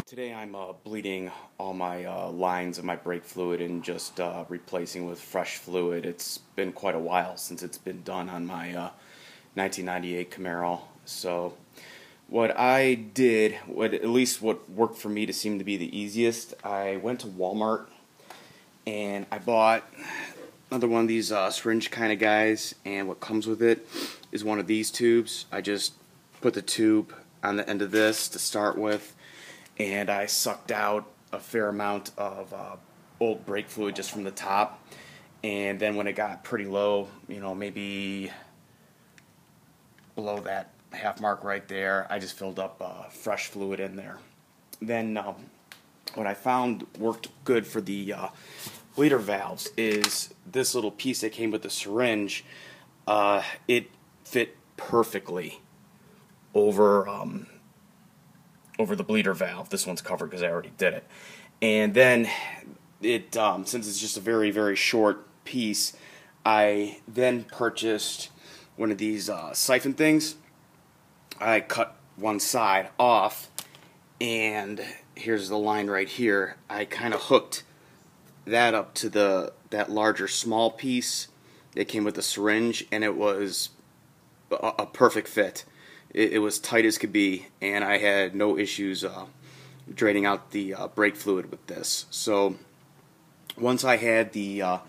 Today I'm bleeding all my lines of my brake fluid and just replacing with fresh fluid. It's been quite a while since it's been done on my 1998 Camaro. So what I did, at least what worked for me to seem to be the easiest, I went to Walmart and I bought another one of these syringe kind of guys, and what comes with it is one of these tubes. I just put the tube on the end of this to start with, and I sucked out a fair amount of old brake fluid just from the top, and then when it got pretty low, you know, maybe below that half mark right there, I just filled up fresh fluid in there. Then what I found worked good for the bleeder valves is this little piece that came with the syringe. It fit perfectly over the bleeder valve. This one's covered because I already did it. And then it, since it's just a very, very short piece, I then purchased one of these siphon things. I cut one side off, and here's the line right here. I kind of hooked that up to that larger small piece that came with the syringe, and it was a perfect fit. It was tight as could be, and I had no issues draining out the brake fluid with this. So once I had the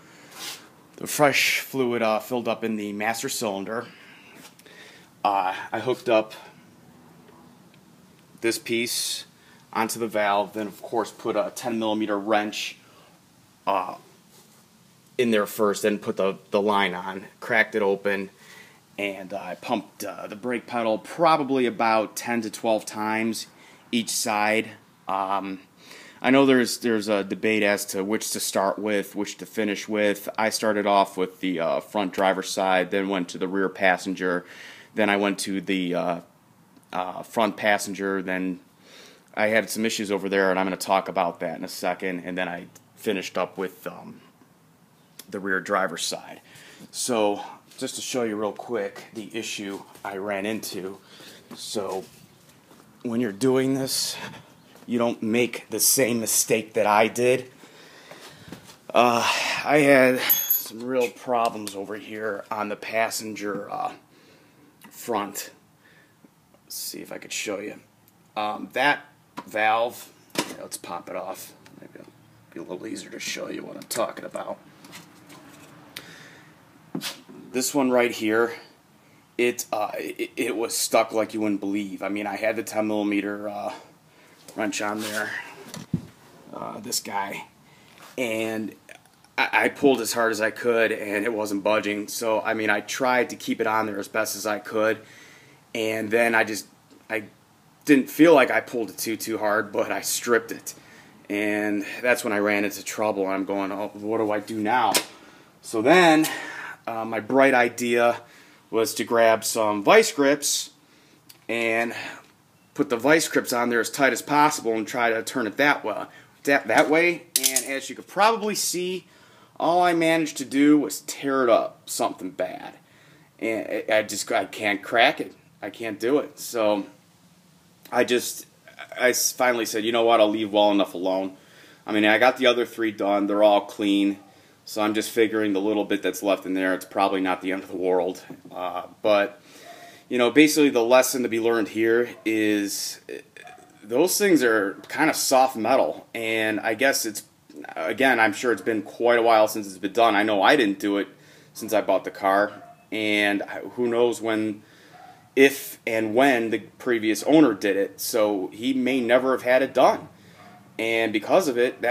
fresh fluid filled up in the master cylinder, I hooked up this piece onto the valve, then of course put a 10mm wrench in there first, then put the line on, cracked it open, and I pumped the brake pedal probably about 10 to 12 times each side. I know there's a debate as to which to start with, which to finish with. I started off with the front driver's side, then went to the rear passenger, then I went to the front passenger, then I had some issues over there, and I'm going to talk about that in a second, and then I finished up with the rear driver's side. So just to show you real quick the issue I ran into. So when you're doing this, you don't make the same mistake that I did. I had some real problems over here on the passenger front. Let's see if I could show you. That valve, let's pop it off. Maybe it'll be a little easier to show you what I'm talking about. This one right here, it was stuck like you wouldn't believe. I mean, I had the 10mm wrench on there, this guy, and I pulled as hard as I could, and it wasn't budging. So, I mean, I tried to keep it on there as best as I could, and then I didn't feel like I pulled it too hard, but I stripped it, and that's when I ran into trouble. And I'm going, oh, what do I do now? So then my bright idea was to grab some vice grips and put the vice grips on there as tight as possible and try to turn it that way. And as you could probably see, all I managed to do was tear it up something bad. And I can't crack it. I can't do it. So I finally said, you know what, I'll leave well enough alone. I mean, I got the other three done. They're all clean. So I'm just figuring the little bit that's left in there, it's probably not the end of the world. But, you know, basically the lesson to be learned here is those things are kind of soft metal. And I guess again, I'm sure it's been quite a while since it's been done. I know I didn't do it since I bought the car. And who knows if and when the previous owner did it. So he may never have had it done. And because of it,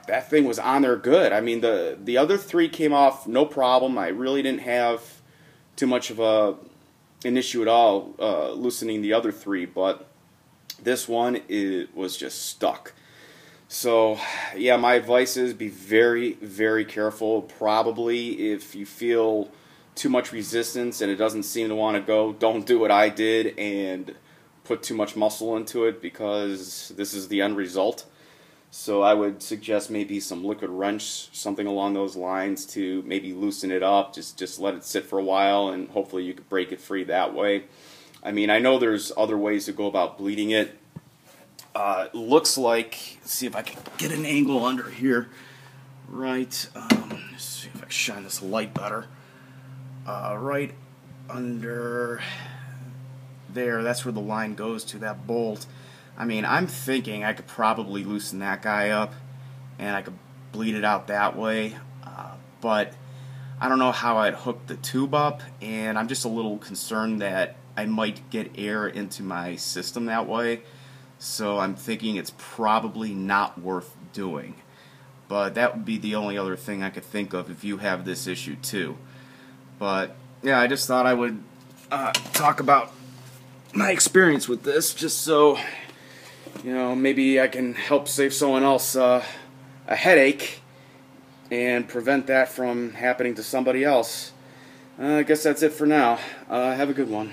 that thing was on there good. I mean, the other three came off no problem. I really didn't have too much of an issue at all loosening the other three, but this one was just stuck. So yeah, my advice is be very, very careful. Probably if you feel too much resistance and it doesn't seem to want to go, don't do what I did and put too much muscle into it, because this is the end result. So I would suggest maybe some liquid wrench, something along those lines, to maybe loosen it up. Just let it sit for a while, and hopefully you could break it free that way. I mean, I know there's other ways to go about bleeding it. looks like, let's see if I can get an angle under here, right, let's see if I can shine this light better, right under there, that's where the line goes to, that bolt. I mean, I'm thinking I could probably loosen that guy up, and I could bleed it out that way, but I don't know how I'd hook the tube up, and I'm just a little concerned that I might get air into my system that way. So I'm thinking it's probably not worth doing. But that would be the only other thing I could think of if you have this issue too. But yeah, I just thought I would talk about my experience with this, just so maybe I can help save someone else a headache and prevent that from happening to somebody else. I guess that's it for now. Have a good one.